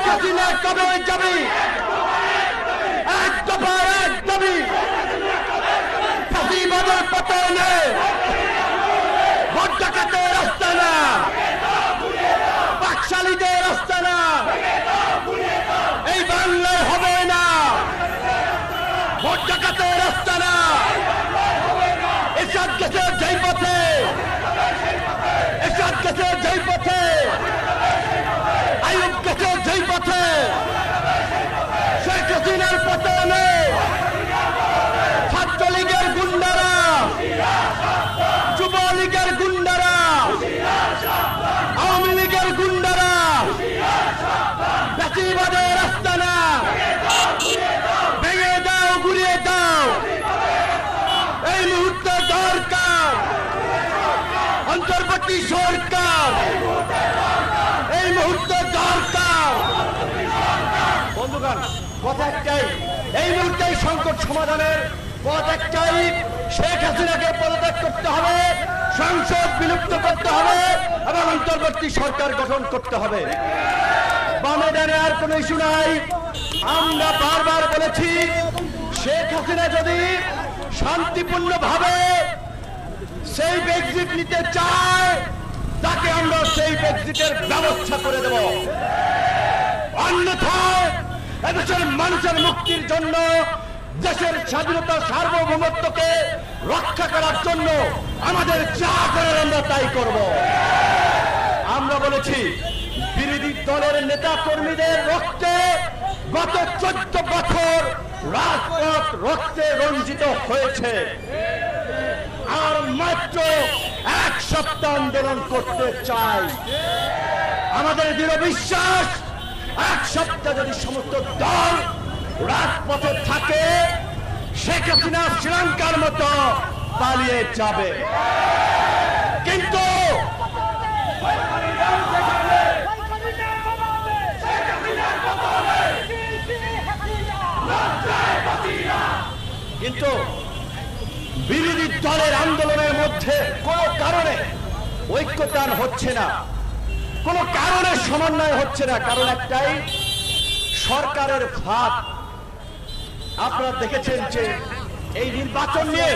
হাসিনা কবে যাবে? এক দফা এক দাবি, ফাঁসিবাদের পতনে ভোট ডাকাতের আস্তানা, বাকশালীদের আস্তানা এই বাংলায় হবে না। ভোট ডাকাতের আস্তানা এরশাদ গেছে যেই পথে, এরশাদ গেছে যেই পথে, আইয়ুব গেছে যেই পথে, শেখ হাসিনার পতনে ছাত্রলীগের গুন্ডারা, যুবলীগের গুন্ডারা, আওয়ামী লীগের গুন্ডারা, ফ্যাসিবাদের আস্তানা ভেঙে দাও, গুড়িয়ে দাও। এই মুহূর্তে দরকার অন্তর্বর্তী সরকার, এই মুহূর্তে দরকার। বন্ধুগণ, কথা একটাই, এই মুহূর্তে সংকট সমাধানের পথ একটাই, শেখ হাসিনাকে পদত্যাগ করতে হবে, সংসদ বিলুপ্ত করতে হবে এবং অন্তর্বর্তী সরকার গঠন করতে হবে। বামে ডানে আর কোনো ইস্যু নাই। আমরা বারবার বলেছি, শেখ হাসিনা যদি শান্তিপূর্ণ ভাবে সেই এক্সিট নিতে চায়, তাকে আমরা সেই এক্সিটের ব্যবস্থা করে দেব। অন্যথায় এদেশের মানুষের মুক্তির জন্য, দেশের স্বাধীনতা সার্বভৌমত্বকে রক্ষা করার জন্য আমাদের যা করার আমরা তাই করব। আমরা বলেছি, বিরোধী দলের নেতা কর্মীদের রক্তে গত 14 বছর রাজপথ রক্তে রঞ্জিত হয়েছে। আর মাত্র 1 সপ্তাহ আন্দোলন করতে চাই। আমাদের দৃঢ় বিশ্বাস, 1 সপ্তাহ যদি সমস্ত দল রাজপথে থাকে, শেখ হাসিনা শ্রীলঙ্কার মতো পালিয়ে যাবে। কিন্তু কিন্তু বিরোধী দলের আন্দোলনের মধ্যে কোনো কারণে ঐক্যতান হচ্ছে না, কোনো কারণে সমন্বয় হচ্ছে না। কারণ একটাই, সরকারের ফাঁদ। আপনারা দেখেছেন যে এই নির্বাচন নিয়ে